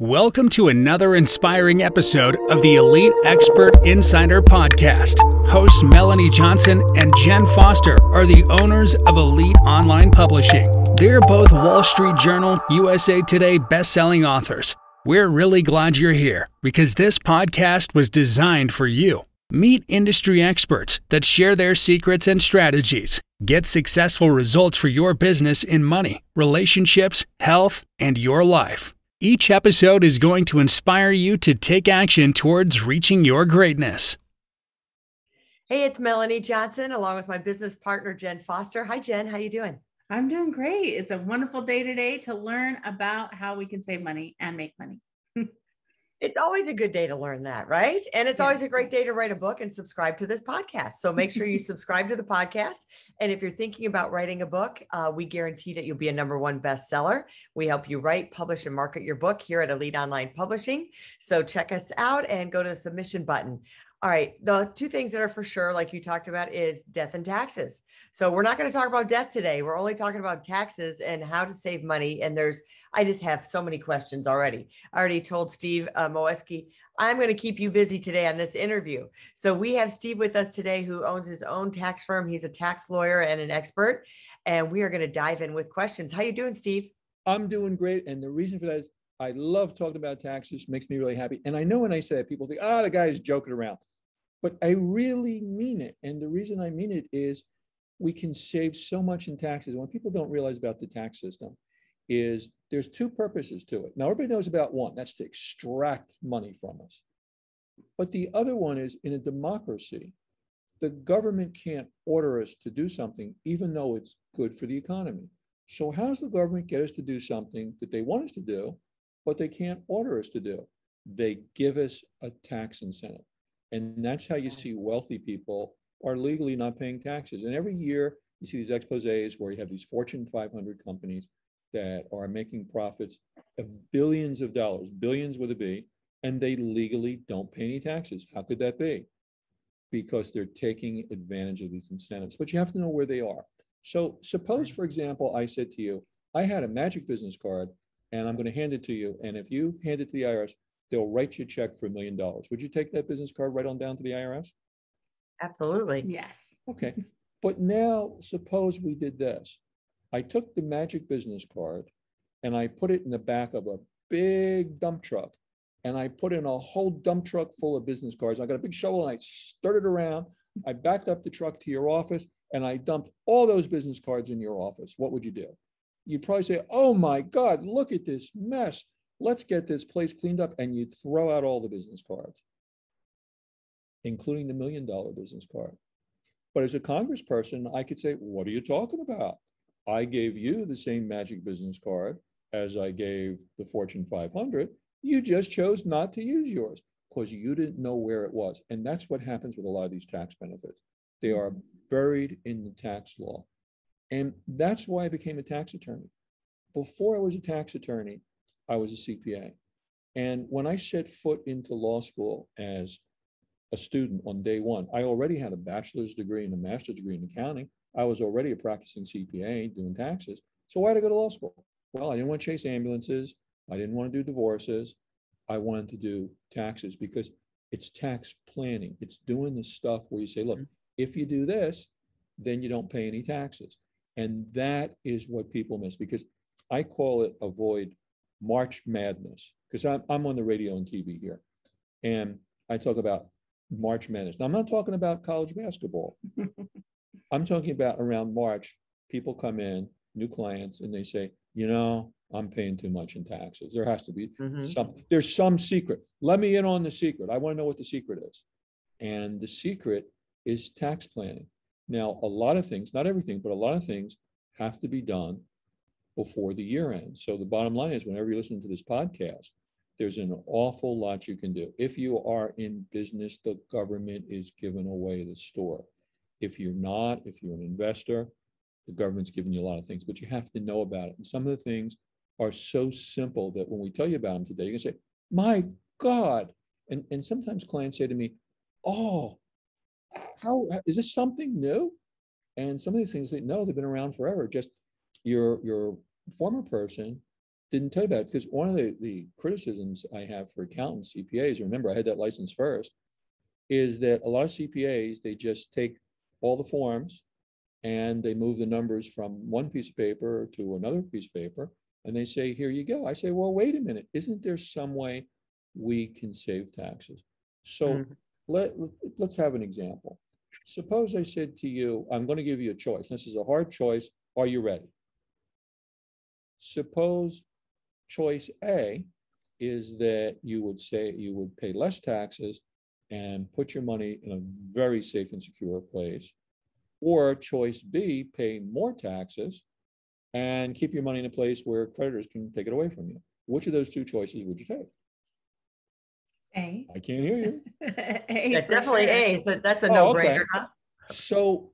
Welcome to another inspiring episode of the Elite Expert Insider Podcast. Hosts Melanie Johnson and Jenn Foster are the owners of Elite Online Publishing. They're both Wall Street Journal, USA Today best-selling authors. We're really glad you're here because this podcast was designed for you. Meet industry experts that share their secrets and strategies. Get successful results for your business in money, relationships, health, and your life. Each episode is going to inspire you to take action towards reaching your greatness. Hey, it's Melanie Johnson, along with my business partner, Jenn Foster. Hi, Jenn. How you doing? I'm doing great. It's a wonderful day today to learn about how we can save money and make money. It's always a good day to learn that, right? And it's always a great day to write a book and subscribe to this podcast. So make sure you subscribe to the podcast. And if you're thinking about writing a book, we guarantee that you'll be a #1 bestseller. We help you write, publish, and market your book here at Elite Online Publishing. So check us out and go to the submission button. All right. The two things that are for sure, like you talked about, is death and taxes. So we're not going to talk about death today. We're only talking about taxes and how to save money. And I just have so many questions already. I already told Steve Moskowitz, I'm going to keep you busy today on this interview. So we have Steve with us today who owns his own tax firm. He's a tax lawyer and an expert. And we are going to dive in with questions. How you doing, Steve? I'm doing great. And the reason for that is I love talking about taxes. Makes me really happy. And I know when I say that, people think, the guy's joking around. But I really mean it. And the reason I mean it is we can save so much in taxes. What people don't realize about the tax system is there's two purposes to it. Now, everybody knows about one. That's to extract money from us. But the other one is, in a democracy, the government can't order us to do something, even though it's good for the economy. So how does the government get us to do something that they want us to do, but they can't order us to do? They give us a tax incentive. And that's how you see wealthy people are legally not paying taxes. And every year you see these exposés where you have these Fortune 500 companies that are making profits of billions of dollars, billions with a B, and they legally don't pay any taxes. How could that be? Because they're taking advantage of these incentives. But you have to know where they are. So suppose, for example, I said to you, I had a magic business card and I'm going to hand it to you. And if you hand it to the IRS, they'll write you a check for $1 million. Would you take that business card right on down to the IRS? Absolutely. Yes. Okay. But now suppose we did this. I took the magic business card and I put it in the back of a big dump truck. And I put in a whole dump truck full of business cards. I got a big shovel and I stirred it around. I backed up the truck to your office and I dumped all those business cards in your office. What would you do? You'd probably say, oh my God, look at this mess. Let's get this place cleaned up. And you'd throw out all the business cards, including the $1 million business card. But as a congressperson, I could say, what are you talking about? I gave you the same magic business card as I gave the Fortune 500. You just chose not to use yours because you didn't know where it was. And that's what happens with a lot of these tax benefits. They are buried in the tax law. And that's why I became a tax attorney. Before I was a tax attorney, I was a CPA. And when I set foot into law school as a student on day one, I already had a bachelor's degree and a master's degree in accounting. I was already a practicing CPA doing taxes. So why did I go to law school? Well, I didn't want to chase ambulances. I didn't want to do divorces. I wanted to do taxes because it's tax planning. It's doing the stuff where you say, look, if you do this, then you don't pay any taxes. And that is what people miss, because I call it avoid March Madness, because I'm on the radio and TV here. And I talk about March Madness. Now, I'm not talking about college basketball. I'm talking about around March, people come in, new clients, and they say, I'm paying too much in taxes. There has to be there's some secret. Let me in on the secret. I want to know what the secret is. And the secret is tax planning. Now, a lot of things, not everything, but a lot of things have to be done before the year ends. So the bottom line is, whenever you listen to this podcast, there's an awful lot you can do. If you are in business, the government is giving away the store. If you're not, if you're an investor, the government's giving you a lot of things, but you have to know about it. And some of the things are so simple that when we tell you about them today, you can say, my God. And sometimes clients say to me, oh, how is this something new? And some of the things they know, they've been around forever. Just your former person didn't tell you that, because one of the criticisms I have for accountants, CPAs, remember I had that license first, is that a lot of CPAs, they just take all the forms and they move the numbers from one piece of paper to another piece of paper, and they say, here you go. I say, well, wait a minute. Isn't there some way we can save taxes? So let's have an example. Suppose I said to you, I'm going to give you a choice. This is a hard choice. Are you ready? Suppose choice A is that you would say you would pay less taxes and put your money in a very safe and secure place. Or choice B, pay more taxes and keep your money in a place where creditors can take it away from you. Which of those two choices would you take? A. I can't hear you. A, definitely sure. A. So that's a Oh, no-brainer, okay. huh? So,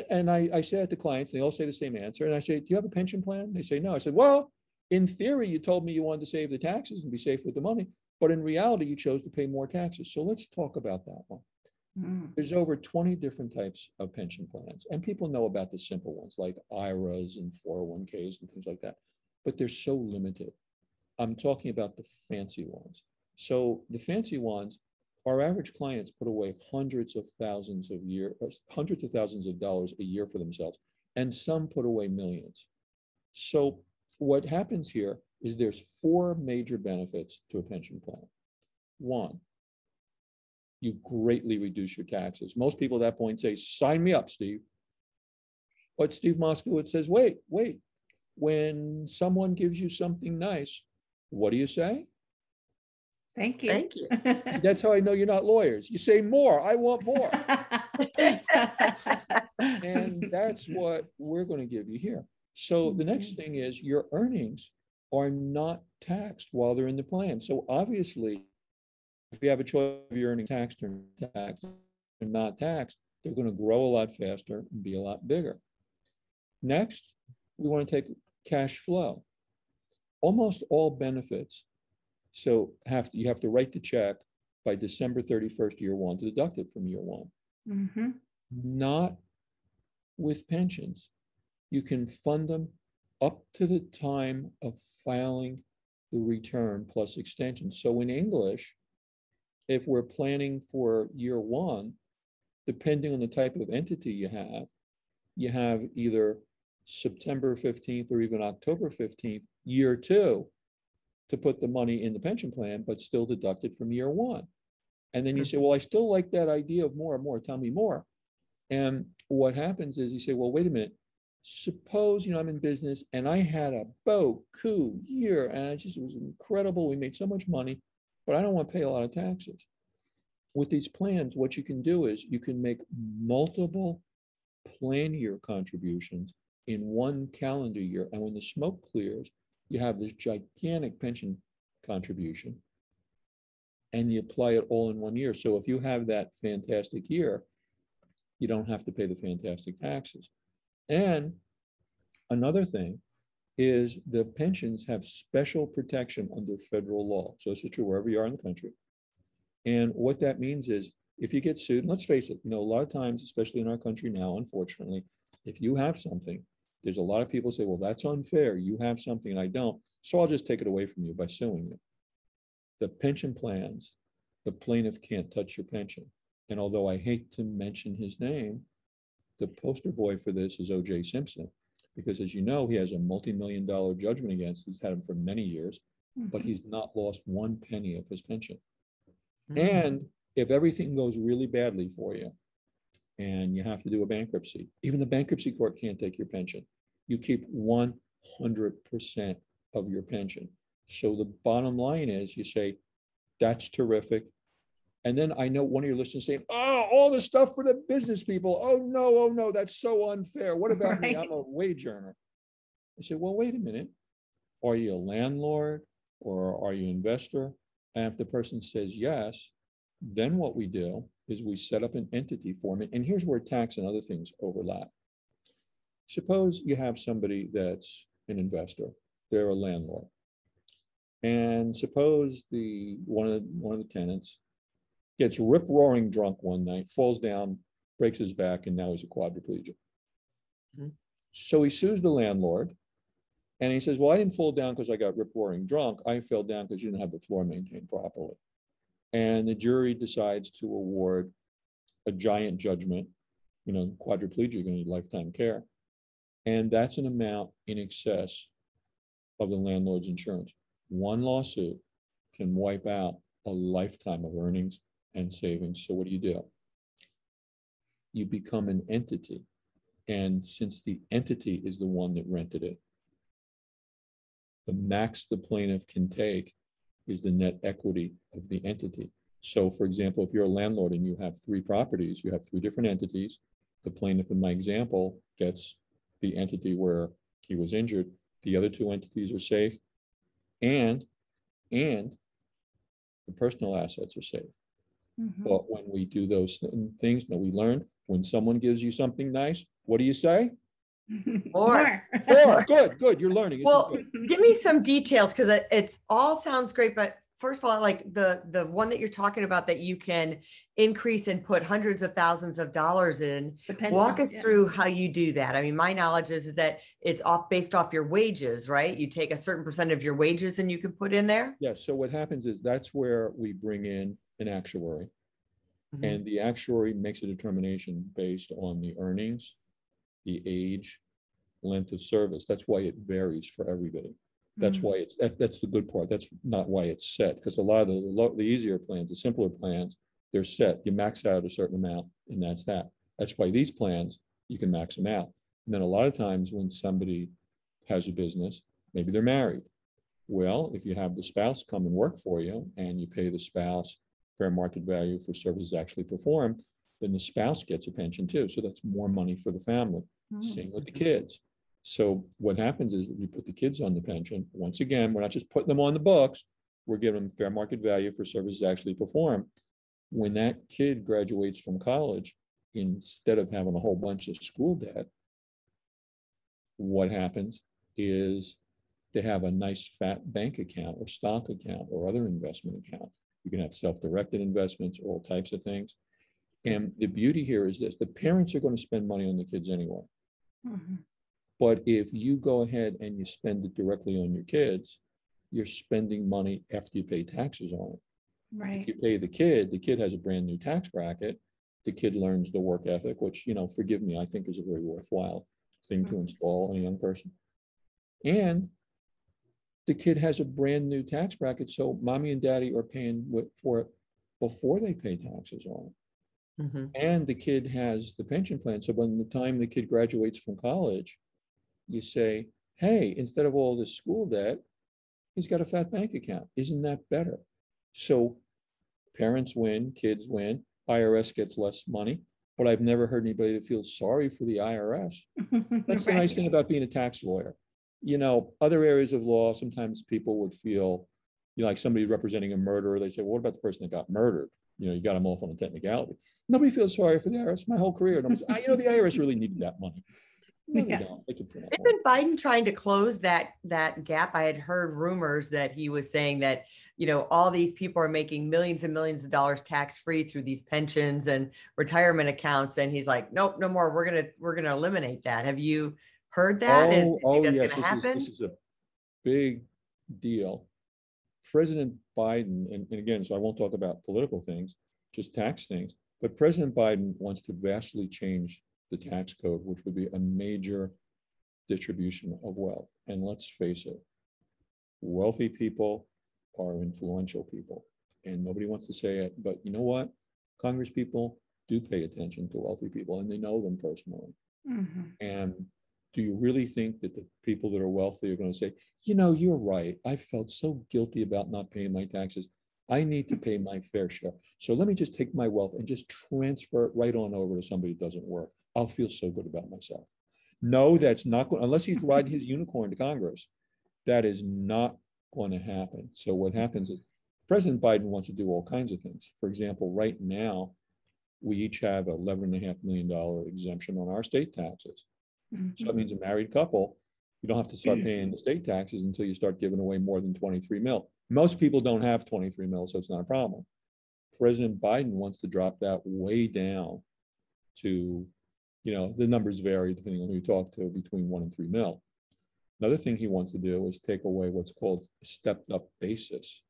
and I say that to clients, they all say the same answer. And I say, do you have a pension plan? They say, no. I said, well, in theory, you told me you wanted to save the taxes and be safe with the money, but in reality, you chose to pay more taxes. So let's talk about that one. There's over 20 different types of pension plans, and people know about the simple ones like IRAs and 401ks and things like that, but they're so limited. I'm talking about the fancy ones. So the fancy ones, our average clients put away hundreds of thousands of dollars a year for themselves, and some put away millions. So what happens here is there's 4 major benefits to a pension plan. 1, you greatly reduce your taxes. Most people at that point say, sign me up, Steve. But Steve Moskowitz says, wait, when someone gives you something nice, what do you say? Thank you. Thank you. See, that's how I know you're not lawyers. You say more, I want more. And that's what we're going to give you here. So the next thing is your earnings are not taxed while they're in the plan. So obviously, if you have a choice of your earning taxed or not taxed, they're going to grow a lot faster and be a lot bigger. Next, we want to take cash flow. Almost all benefits, so you have to write the check by December 31st, year 1 to deduct it from year 1. Not with pensions. You can fund them up to the time of filing the return plus extension. So in English, if we're planning for year 1, depending on the type of entity you have either September 15th or even October 15th, year 2, to put the money in the pension plan, but still deduct it from year 1. And then you say, well, I still like that idea of more and more, tell me more. And what happens is you say, well, wait a minute. Suppose, I'm in business and I had a coup year and it was incredible. We made so much money, but I don't want to pay a lot of taxes. With these plans, what you can do is you can make multiple plan year contributions in 1 calendar year. And when the smoke clears, you have this gigantic pension contribution and you apply it all in 1 year. So if you have that fantastic year, you don't have to pay the fantastic taxes. And another thing is the pensions have special protection under federal law. So it's true wherever you are in the country. And what that means is if you get sued, and let's face it, a lot of times, especially in our country now, unfortunately, if you have something, there's a lot of people say, well, that's unfair. You have something and I don't. So I'll just take it away from you by suing you. The pension plans, the plaintiff can't touch your pension. And although I hate to mention his name, the poster boy for this is O.J. Simpson, because as you know, he has a multi-million-dollar judgment against. He's had him for many years, but he's not lost 1 penny of his pension. And if everything goes really badly for you and you have to do a bankruptcy, even the bankruptcy court can't take your pension. You keep 100% of your pension. So the bottom line is you say, that's terrific. And then I know one of your listeners saying, oh, all the stuff for the business people. Oh no, that's so unfair. What about me? I'm a wage earner. I said, well, wait a minute. Are you a landlord or are you an investor? And if the person says yes, then what we do is we set up an entity form. And here's where tax and other things overlap. Suppose you have somebody that's an investor, they're a landlord. And suppose one of the tenants gets rip-roaring drunk one night, falls down, breaks his back, and now he's a quadriplegic. So he sues the landlord, And he says, well, I didn't fall down because I got rip-roaring drunk. I fell down because you didn't have the floor maintained properly. And the jury decides to award a giant judgment, quadriplegic, you're going to need lifetime care. And that's an amount in excess of the landlord's insurance. One lawsuit can wipe out a lifetime of earnings and savings. So what do? You become an entity. And since the entity is the one that rented it, the max the plaintiff can take is the net equity of the entity. So for example, if you're a landlord and you have 3 properties, you have 3 different entities, the plaintiff in my example gets the entity where he was injured. The other 2 entities are safe, and the personal assets are safe. But when we do those things that we learn, when someone gives you something nice, what do you say? More. Good. You're learning. Well, give me some details, because it's all sounds great, but first of all, like the one that you're talking about that you can increase and put hundreds of thousands of dollars in. Walk us through how you do that. I mean, my knowledge is that it's based off your wages, right? You take a certain percent of your wages and you can put in there. Yeah. So what happens is that's where we bring in an actuary, and the actuary makes a determination based on the earnings, the age, length of service. That's why it varies for everybody. That's why that's the good part. That's not why it's set, because a lot of the easier plans, the simpler plans, they're set. You max out a certain amount, and that's that. That's why these plans, you can max them out. And then a lot of times when somebody has a business, maybe they're married. Well, if you have the spouse come and work for you and you pay the spouse fair market value for services actually performed, then the spouse gets a pension too. So that's more money for the family. Same with the kids. So what happens is that we put the kids on the pension. Once again, we're not just putting them on the books, we're giving them fair market value for services actually performed. When that kid graduates from college, instead of having a whole bunch of school debt, what happens is they have a nice fat bank account or stock account or other investment account. You can have self-directed investments, all types of things. And the beauty here is this: the parents are going to spend money on the kids anyway. But if you go ahead and you spend it directly on your kids, you're spending money after you pay taxes on it. Right. If you pay the kid has a brand new tax bracket. The kid learns the work ethic, which, forgive me, I think is a very worthwhile thing to install in a young person. And the kid has a brand new tax bracket, so mommy and daddy are paying for it before they pay taxes on it. And the kid has the pension plan. So when the time the kid graduates from college, you say, hey, instead of all this school debt, he's got a fat bank account. Isn't that better? So parents win, kids win, IRS gets less money, but I've never heard anybody that feels sorry for the IRS. That's the nice thing about being a tax lawyer. Other areas of law, sometimes people would feel, like somebody representing a murderer, they say, well, what about the person that got murdered? You got them off on a technicality. Nobody feels sorry for the IRS. My whole career, nobody's, the IRS really needed that money. No, they don't. They can print out more. Isn't Biden trying to close that gap? I had heard rumors that he was saying that, all these people are making millions and millions of dollars tax-free through these pensions and retirement accounts. And he's like, nope, no more. We're gonna eliminate that. Have you heard that? Yes, gonna happen? This is a big deal. President Biden, and again, so I won't talk about political things, just tax things, but President Biden wants to vastly change the tax code, which would be a major distribution of wealth. And let's face it, wealthy people are influential people, and nobody wants to say it, but you know what? Congress people do pay attention to wealthy people, and they know them personally. And do you really think that the people that are wealthy are going to say, you're right, I felt so guilty about not paying my taxes. I need to pay my fair share. So let me just take my wealth and just transfer it right on over to somebody that doesn't work. I'll feel so good about myself. No, that's not going, unless he's riding his unicorn to Congress, that is not going to happen. So what happens is President Biden wants to do all kinds of things. For example, right now, we each have $11.5 million exemption on our state taxes. So that means a married couple, you don't have to start paying the state taxes until you start giving away more than 23 mil. Most people don't have 23 mil, so it's not a problem. President Biden wants to drop that way down to, the numbers vary depending on who you talk to, between 1 and 3 mil. Another thing he wants to do is take away what's called stepped up basis.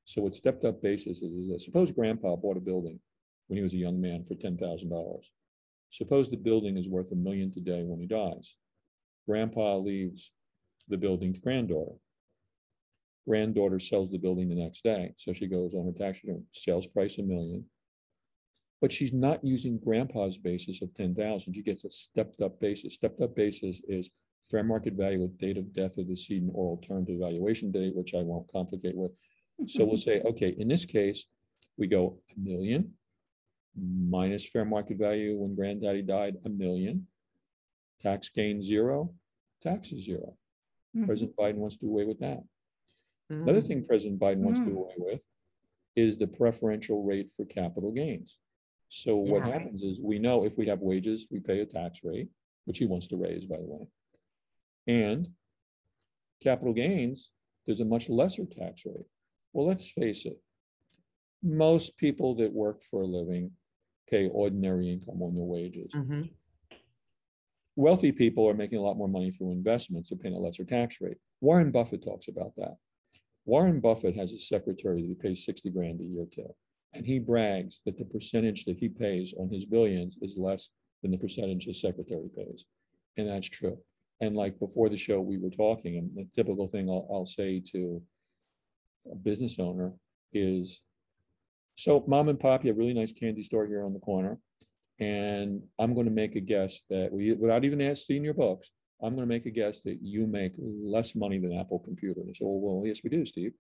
So what stepped up basis is this. Suppose grandpa bought a building when he was a young man for $10,000. Suppose the building is worth $1 million today when he dies. Grandpa leaves the building to granddaughter. Granddaughter sells the building the next day. So she goes on her tax return, sales price $1 million. But she's not using grandpa's basis of 10,000. She gets a stepped up basis. Stepped up basis is fair market value with date of death of the decedent or alternative valuation date, which I won't complicate with. So we'll say, okay, in this case, we go $1 million minus fair market value when granddaddy died, $1 million. Tax gain 0, taxes 0. President Biden wants to do away with that. Another thing President Biden wants to do away with is the preferential rate for capital gains. So what happens is, we know if we have wages, we pay a tax rate, which he wants to raise, by the way. And capital gains, there's a much lesser tax rate. Well, let's face it. Most people that work for a living pay ordinary income on their wages. Wealthy people are making a lot more money through investments. They're paying a lesser tax rate. Warren Buffett talks about that. Warren Buffett has a secretary that he pays 60 grand a year to. And he brags that the percentage that he pays on his billions is less than the percentage his secretary pays. And that's true. And like before the show, we were talking, and the typical thing I'll say to a business owner is, so mom and pop, you have a really nice candy store here on the corner. And I'm going to make a guess that without even seeing your books, I'm going to make a guess that you make less money than Apple Computer. And so, well, yes, we do, Steve.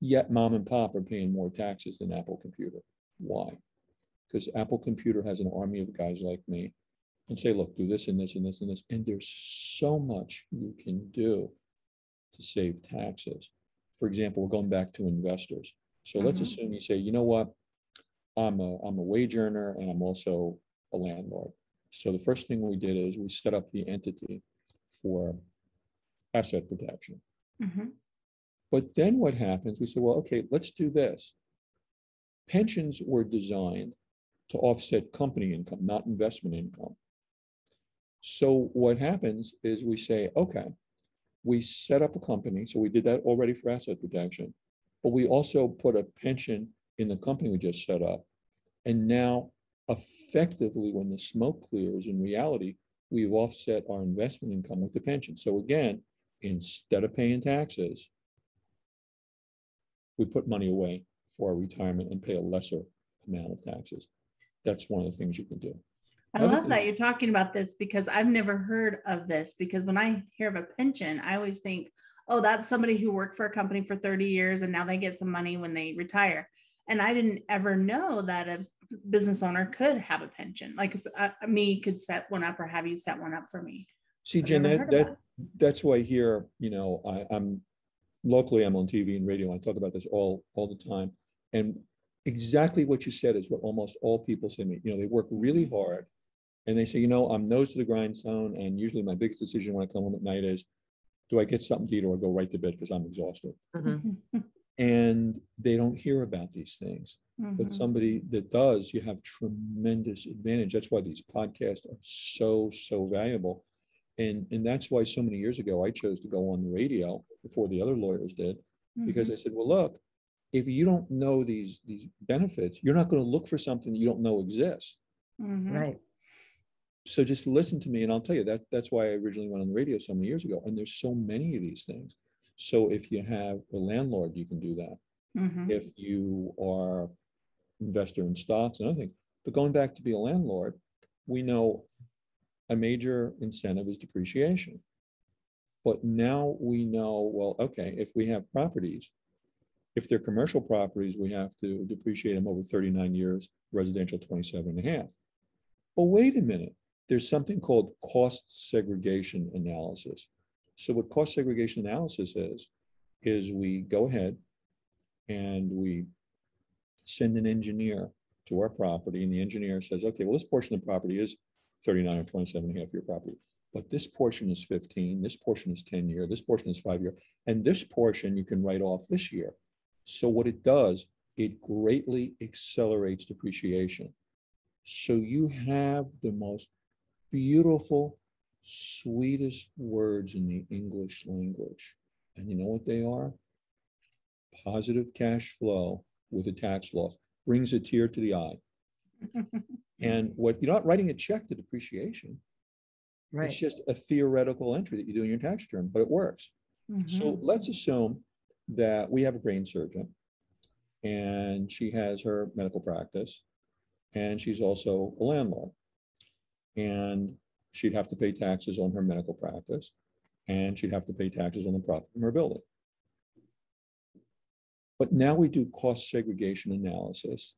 Yet mom and pop are paying more taxes than Apple Computer. Why? Because Apple Computer has an army of guys like me and say, look, do this and this and this and this. And there's so much you can do to save taxes. For example, we're going back to investors. So let's assume you say, you know what? I'm a wage earner and I'm also a landlord. So the first thing we did is we set up the entity for asset protection. But then what happens, we say, well, okay, let's do this. Pensions were designed to offset company income, not investment income. So what happens is we say, okay, we set up a company. So we did that already for asset protection, but we also put a pension in the company we just set up. And now effectively, when the smoke clears, in reality, we've offset our investment income with the pension. So again, instead of paying taxes, we put money away for our retirement and pay a lesser amount of taxes. That's one of the things you can do. I love that you're talking about this, because I've never heard of this. Because when I hear of a pension, I always think, oh, that's somebody who worked for a company for 30 years and now they get some money when they retire. And I didn't ever know that a business owner could have a pension. Like me could set one up, or have you set one up for me. See, Jen, that's why here, I'm locally, I'm on TV and radio. I talk about this all the time. And exactly what you said is what almost all people say to me. They work really hard and they say, I'm nose to the grindstone. And usually my biggest decision when I come home at night is, do I get something to eat or I go right to bed because I'm exhausted? And they don't hear about these things. But somebody that does, you have tremendous advantage. That's why these podcasts are so valuable. And that's why so many years ago, I chose to go on the radio before the other lawyers did, because I said, well, look, if you don't know these benefits, you're not going to look for something you don't know exists. Right. So just listen to me, and I'll tell you that's why I originally went on the radio so many years ago. And there's so many of these things. So if you have a landlord, you can do that. If you are investor in stocks and other things. But going back to be a landlord, we know a major incentive is depreciation. But now we know, well, okay, if we have properties, if they're commercial properties, we have to depreciate them over 39 years, residential 27 and a half. But wait a minute, there's something called cost segregation analysis. So what cost segregation analysis is we go ahead and we send an engineer to our property, and the engineer says, okay, well, this portion of the property is 39 or 27 and a half year property, but this portion is 15, this portion is 10 year, this portion is 5 year, and this portion you can write off this year. So what it does, it greatly accelerates depreciation. So you have the most beautiful sweetest words in the English language. And you know what they are? Positive cash flow with a tax loss brings a tear to the eye. And what you're not writing a check to depreciation. Right. It's just a theoretical entry that you do in your tax return, but it works. So let's assume that we have a brain surgeon and she has her medical practice and she's also a landlord. And she'd have to pay taxes on her medical practice and she'd have to pay taxes on the profit from her building. But now we do cost segregation analysis.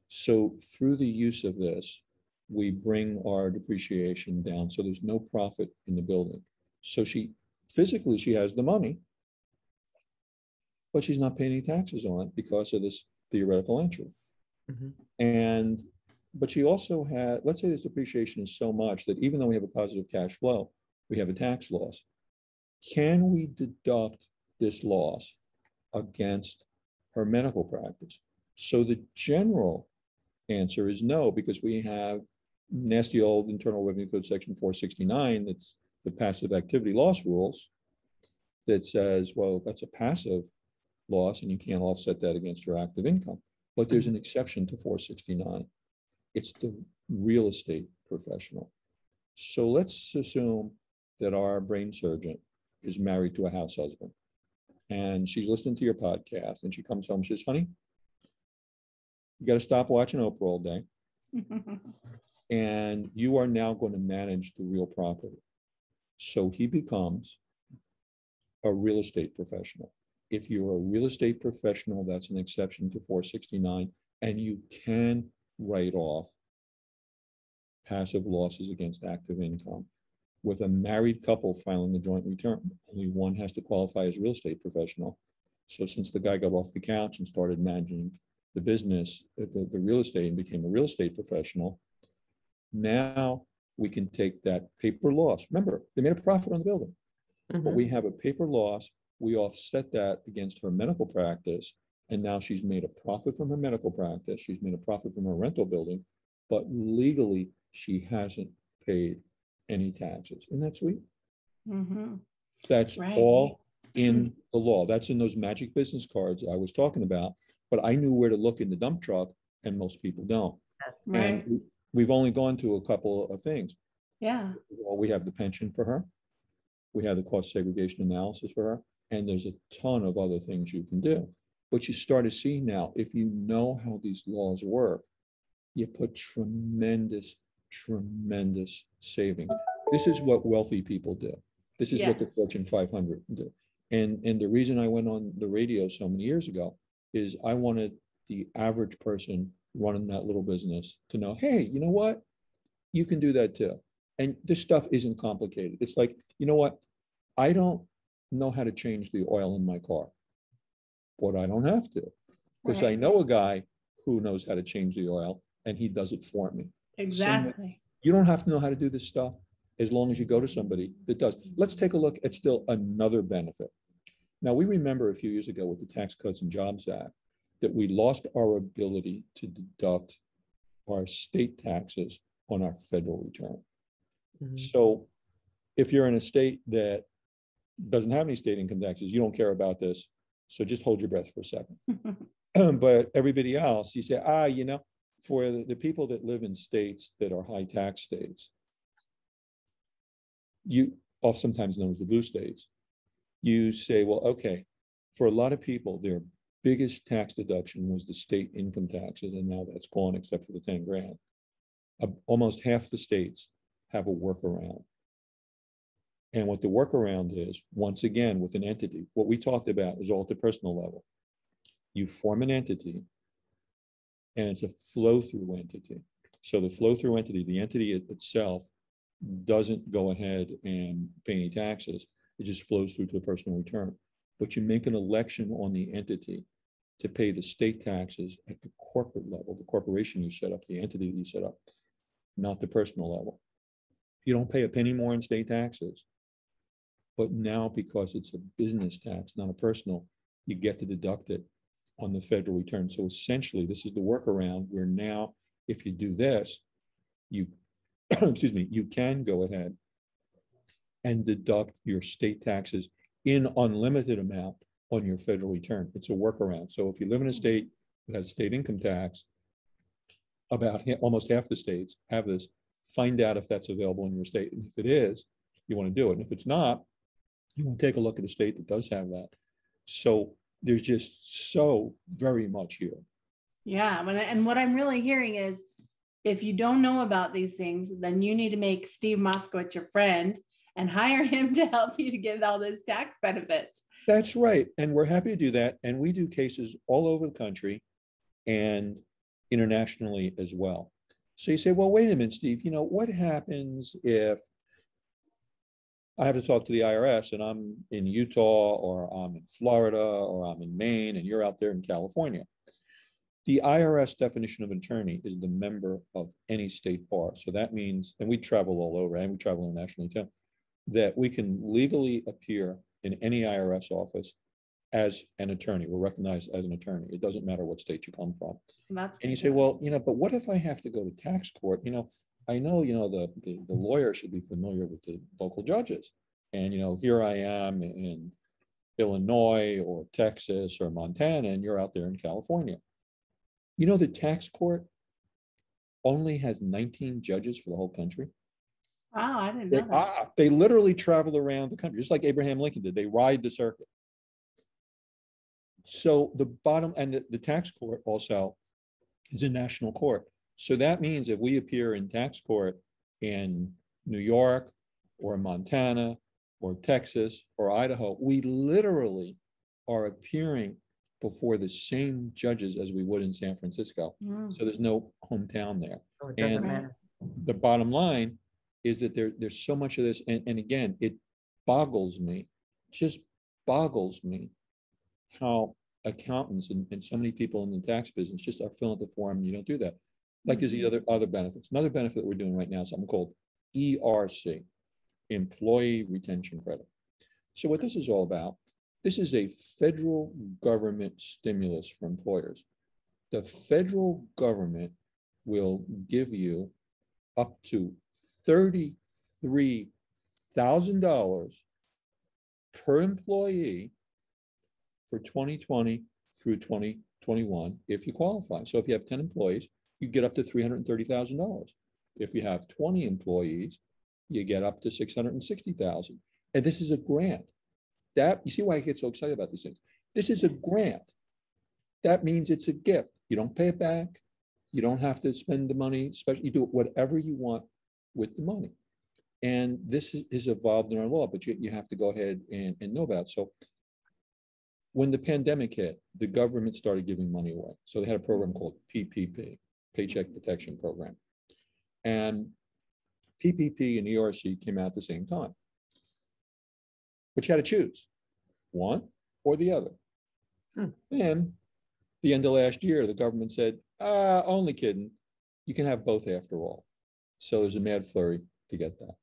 So through the use of this, we bring our depreciation down so there's no profit in the building. So she physically, she has the money, but she's not paying any taxes on it because of this theoretical entry. But she also had, let's say this depreciation is so much that even though we have a positive cash flow, we have a tax loss. Can we deduct this loss against her medical practice? So the general answer is no, because we have nasty old Internal Revenue Code section 469, that's the passive activity loss rules, that says, well, that's a passive loss and you can't offset that against your active income. But there's an exception to 469. It's the real estate professional. So let's assume that our brain surgeon is married to a house husband and she's listening to your podcast and she comes home and says, honey, you got to stop watching Oprah all day. And you are now going to manage the real property. So he becomes a real estate professional. If you're a real estate professional, that's an exception to 469, and you can write off passive losses against active income. With a married couple filing a joint return, only one has to qualify as real estate professional. So since the guy got off the couch and started managing the business, the real estate, and became a real estate professional, now we can take that paper loss. Remember, they made a profit on the building, but we have a paper loss. We offset that against her medical practice. And now she's made a profit from her medical practice. She's made a profit from her rental building, but legally she hasn't paid any taxes. Isn't that sweet? That's all in the law. That's in those magic business cards I was talking about, but I knew where to look in the dump truck and most people don't. And we've only gone to a couple of things. Well, we have the pension for her. We have the cost segregation analysis for her. And there's a ton of other things you can do. But you start to see now, if you know how these laws work, you put tremendous savings. This is what wealthy people do. This is what the Fortune 500 do. And the reason I went on the radio so many years ago is I wanted the average person running that little business to know, hey, you know what? You can do that too. And this stuff isn't complicated. It's like, you know what? I don't know how to change the oil in my car, but I don't have to, because I know a guy who knows how to change the oil and he does it for me. Exactly. So you don't have to know how to do this stuff as long as you go to somebody that does. Let's take a look at still another benefit. Now, we remember a few years ago with the Tax Cuts and Jobs Act that we lost our ability to deduct our state taxes on our federal return. So if you're in a state that doesn't have any state income taxes, you don't care about this. So just hold your breath for a second. But everybody else, you say, you know, for the people that live in states that are high tax states, sometimes known as the blue states, you say, well, okay, for a lot of people, their biggest tax deduction was the state income taxes, and now that's gone except for the 10 grand. Almost half the states have a workaround. And what the workaround is, once again, with an entity, what we talked about is all at the personal level. You form an entity, and it's a flow-through entity. So the flow-through entity, the entity itself, doesn't go ahead and pay any taxes. It just flows through to a personal return. But you make an election on the entity to pay the state taxes at the corporate level, the corporation you set up, the entity you set up, not the personal level. You don't pay a penny more in state taxes. But now, because it's a business tax, not a personal, you get to deduct it on the federal return. So essentially, this is the workaround where now, if you do this, you, excuse me, you can go ahead and deduct your state taxes in unlimited amount on your federal return. It's a workaround. So if you live in a state that has a state income tax, about almost half the states have this. Find out if that's available in your state. And if it is, you want to do it. And if it's not, you want to take a look at a state that does have that. So there's just so very much here. Yeah. And what I'm really hearing is, if you don't know about these things, then you need to make Steve Moskowitz your friend and hire him to help you to get all those tax benefits. That's right. And we're happy to do that. And we do cases all over the country and internationally as well. So you say, well, wait a minute, Steve, what happens if I have to talk to the IRS and I'm in Utah or I'm in Florida or I'm in Maine and you're out there in California? The IRS definition of attorney is the member of any state bar. So that means, and we travel all over and we travel internationally too, that we can legally appear in any IRS office as an attorney. We're recognized as an attorney. It doesn't matter what state you come from. And you say, well, but what if I have to go to tax court? I know, the lawyer should be familiar with the local judges. And, here I am in Illinois or Texas or Montana, and you're out there in California. The tax court only has 19 judges for the whole country. Wow, I didn't know that. They literally travel around the country, just like Abraham Lincoln did. They ride the circuit. So the bottom, and the tax court also is a national court. So that means if we appear in tax court in New York or Montana or Texas or Idaho, we literally are appearing before the same judges as we would in San Francisco. So there's no hometown there. So it doesn't matter. The bottom line is that there's so much of this. And again, it just boggles me how accountants and so many people in the tax business just are filling out the form. You don't do that. Like there's the other benefits. Another benefit that we're doing right now is something called ERC, Employee Retention Credit. So what this is all about, this is a federal government stimulus for employers. The federal government will give you up to $33,000 per employee for 2020 through 2021 if you qualify. So if you have 10 employees, you get up to $330,000. If you have 20 employees, you get up to $660,000. And this is a grant. You see why I get so excited about these things. This is a grant. That means it's a gift. You don't pay it back. You don't have to spend the money, especially you do whatever you want with the money. And this is evolved in our law, but you have to go ahead and know about it. So when the pandemic hit, the government started giving money away. So they had a program called PPP, Paycheck Protection Program. And PPP and ERC came out at the same time. But you had to choose one or the other. And the end of last year, the government said, only kidding. You can have both after all. So there's a mad flurry to get that.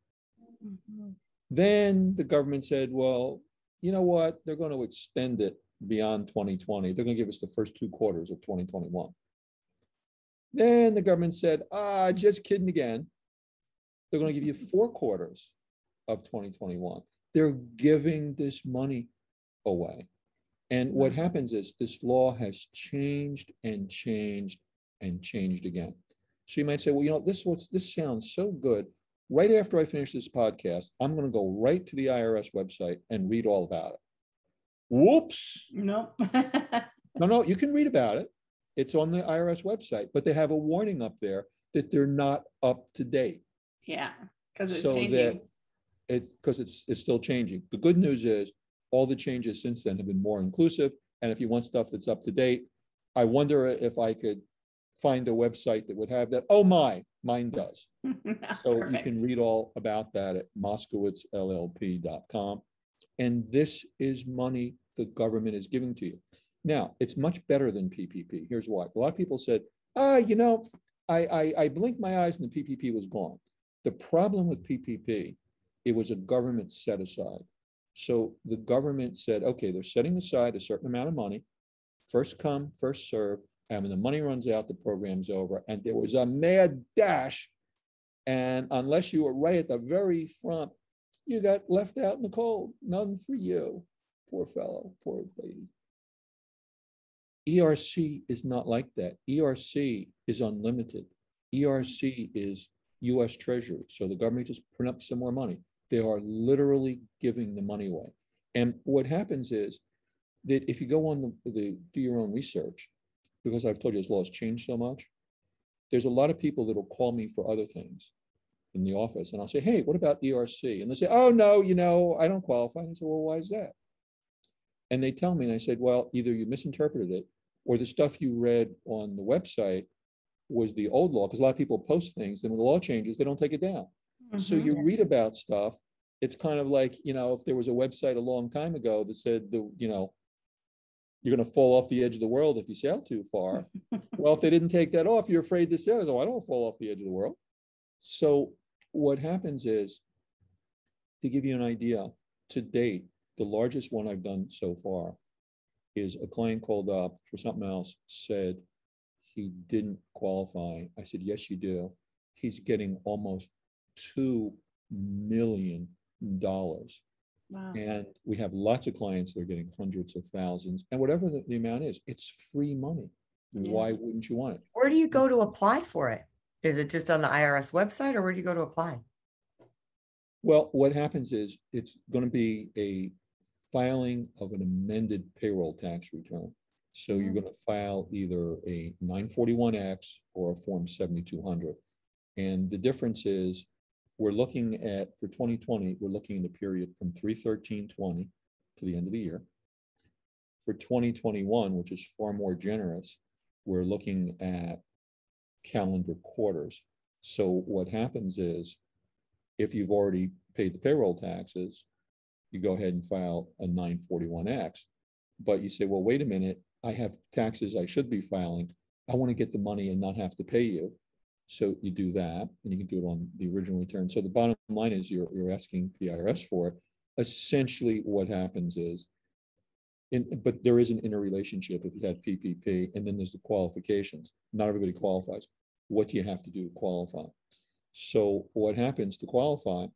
Then the government said, well, you know what? They're going to extend it beyond 2020. They're going to give us the first 2 quarters of 2021. Then the government said, just kidding again. They're going to give you 4 quarters of 2021. They're giving this money away. And what happens is this law has changed and changed and changed again. So you might say, well, this sounds so good. Right after I finish this podcast, I'm going to go right to the IRS website and read all about it. Whoops. Nope. No, you can read about it. It's on the IRS website, but they have a warning up there that they're not up to date. Yeah, because it's changing. Because it's still changing. The good news is all the changes since then have been more inclusive. And if you want stuff that's up to date, I wonder if I could find a website that would have that. Oh, mine does. So Perfect. you can read all about that at moskowitzllp.com. And this is money the government is giving to you. Now, it's much better than PPP. Here's why. A lot of people said, I blinked my eyes and the PPP was gone. The problem with PPP, it was a government set aside. So the government said, okay, they're setting aside a certain amount of money, first come, first serve. And when the money runs out, the program's over. And there was a mad dash. And unless you were right at the very front you got left out in the cold. None for you. Poor fellow, poor lady. ERC is not like that. ERC is unlimited. ERC is US Treasury. So the government just print up some more money. They are literally giving the money away. And what happens is that if you go on do your own research, because I've told you this law has changed so much, there's a lot of people that will call me for other things in the office. And I'll say, hey, what about ERC? And they say, oh, no, I don't qualify. And I say, well, why is that? And they tell me, and I said, well, either you misinterpreted it or the stuff you read on the website was the old law, because a lot of people post things, and when the law changes, they don't take it down. Mm-hmm. So you read about stuff. It's kind of like, if there was a website a long time ago that said, you're going to fall off the edge of the world if you sail too far. Well, if they didn't take that off, you're afraid to sail. So I don't fall off the edge of the world. So what happens is, to give you an idea, to date, the largest one I've done so far is a client called up for something else, said he didn't qualify. I said, yes, you do. He's getting almost $2 million. Wow. And we have lots of clients that are getting hundreds of thousands, and whatever the amount is, it's free money. Yeah. Why wouldn't you want it? Where do you go to apply for it? Is it just on the IRS website, or where do you go to apply? Well, what happens is it's going to be a filing of an amended payroll tax return. So you're going to file either a 941X or a Form 7200. And the difference is, we're looking at, for 2020, we're looking at a period from 3/13/20 to the end of the year. For 2021, which is far more generous, we're looking at calendar quarters. So what happens is, if you've already paid the payroll taxes, you go ahead and file a 941X. But you say, well, wait a minute, I have taxes I should be filing. I want to get the money and not have to pay you. So you do that, and you can do it on the original return. So the bottom line is you're asking the IRS for it. Essentially what happens is, but there is an interrelationship if you had PPP, and then there's the qualifications. Not everybody qualifies. What do you have to do to qualify? So what happens to qualify,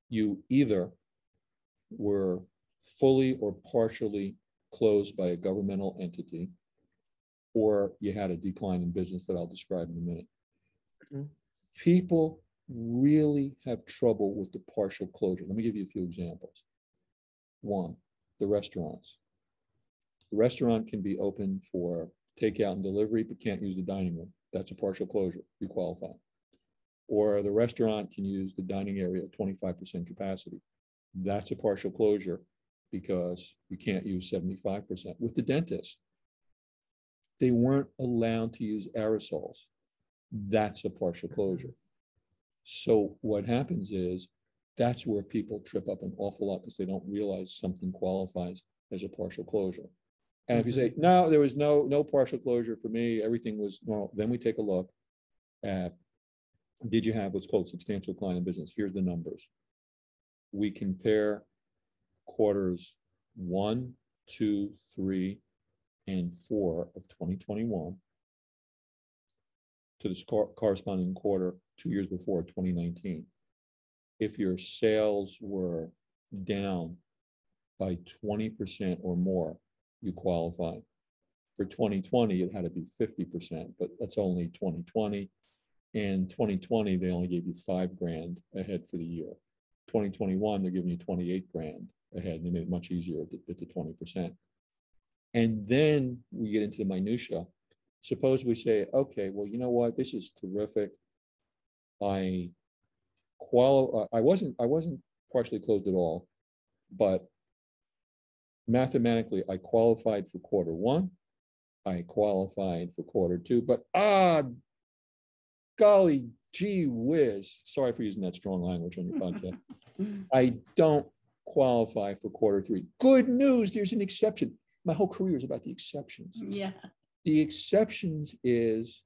you either were fully or partially closed by a governmental entity, or you had a decline in business that I'll describe in a minute. Mm-hmm. People really have trouble with the partial closure. Let me give you a few examples. One, the restaurants. The restaurant can be open for takeout and delivery, but can't use the dining room. That's a partial closure. You qualify. Or the restaurant can use the dining area at 25% capacity. That's a partial closure because you can't use 75%. With the dentist, they weren't allowed to use aerosols. That's a partial closure. So what happens is, that's where people trip up an awful lot because they don't realize something qualifies as a partial closure. And if you say, no, there was no partial closure for me, everything was normal, then we take a look at, did you have what's called substantial decline in business? Here's the numbers. We compare quarters 1, 2, 3, and 4 of 2021 to the corresponding quarter 2 years before, 2019. If your sales were down by 20% or more, you qualify. For 2020, it had to be 50%, but that's only 2020. And 2020, they only gave you $5,000 ahead for the year. 2021, they're giving you $28,000 ahead, and they made it much easier at the 20%. And then we get into the minutia. Suppose we say, okay, well, you know what? This is terrific. I wasn't partially closed at all, but mathematically, I qualified for quarter 1. I qualified for quarter 2, but golly gee whiz, sorry for using that strong language on your podcast. I don't qualify for quarter 3. Good news, there's an exception. My whole career is about the exceptions. Yeah. The exceptions is,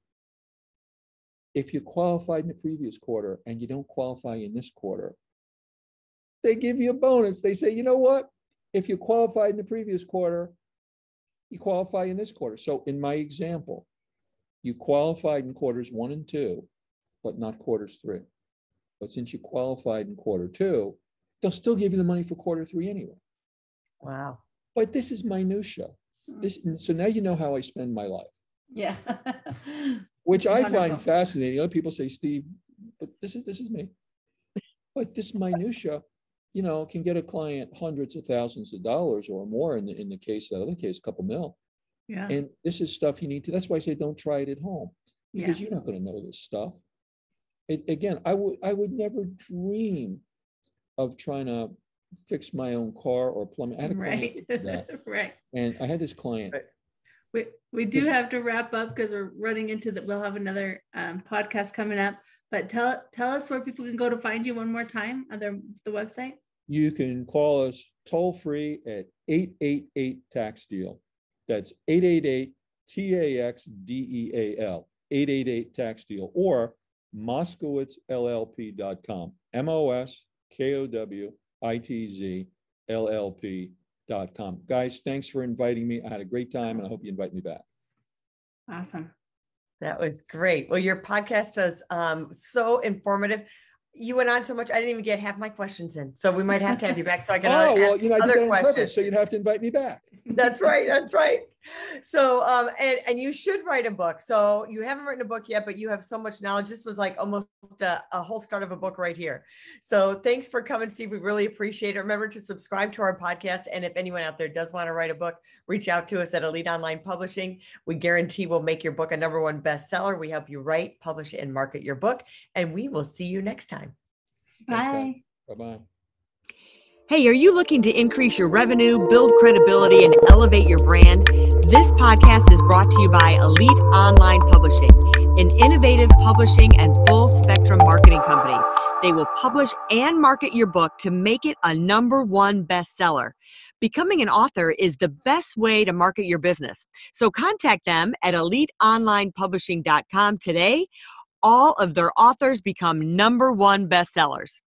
if you qualified in the previous quarter and you don't qualify in this quarter, they give you a bonus. They say, you know what? If you qualified in the previous quarter, you qualify in this quarter. So in my example, you qualified in quarters 1 and 2, but not quarters 3. But since you qualified in quarter 2, they'll still give you the money for Q3 anyway. Wow. But this is minutia. So now you know how I spend my life. Yeah. Which That's I wonderful. find fascinating. Other people say, Steve, but this is me. But this minutia, can get a client hundreds of thousands of dollars or more in the other case, a couple mil. Yeah. And this is stuff you need to, that's why I say don't try it at home, because Yeah. you're not going to know this stuff. Again, I would never dream of trying to fix my own car or plumbing. I had a client Right. that did that. Right. And I had this client. We do have to wrap up because we're running into that. We'll have another podcast coming up. But tell us where people can go to find you one more time on the website. You can call us toll free at 888-TAX-DEAL. That's 888-TAX-DEAL, 888-TAX-DEAL, or MoskowitzLLP.com, MoskowitzzLLP.com. Guys, thanks for inviting me. I had a great time, and I hope you invite me back. Awesome. That was great. Well, your podcast was so informative. You went on so much, I didn't even get half my questions in. So we might have to have you back so I can I did that other on purpose, questions. so you'd have to invite me back. That's right. That's right. So, and you should write a book. So you haven't written a book yet, but you have so much knowledge. This was like almost a whole start of a book right here. So thanks for coming, Steve. We really appreciate it. Remember to subscribe to our podcast. And if anyone out there does want to write a book, reach out to us at Elite Online Publishing. We guarantee we'll make your book a #1 bestseller. We help you write, publish, and market your book. And we will see you next time. Bye. Bye-bye. Hey, are you looking to increase your revenue, build credibility, and elevate your brand? This podcast is brought to you by Elite Online Publishing, an innovative publishing and full spectrum marketing company. They will publish and market your book to make it a #1 bestseller. Becoming an author is the best way to market your business. So contact them at eliteonlinepublishing.com today. All of their authors become #1 bestsellers.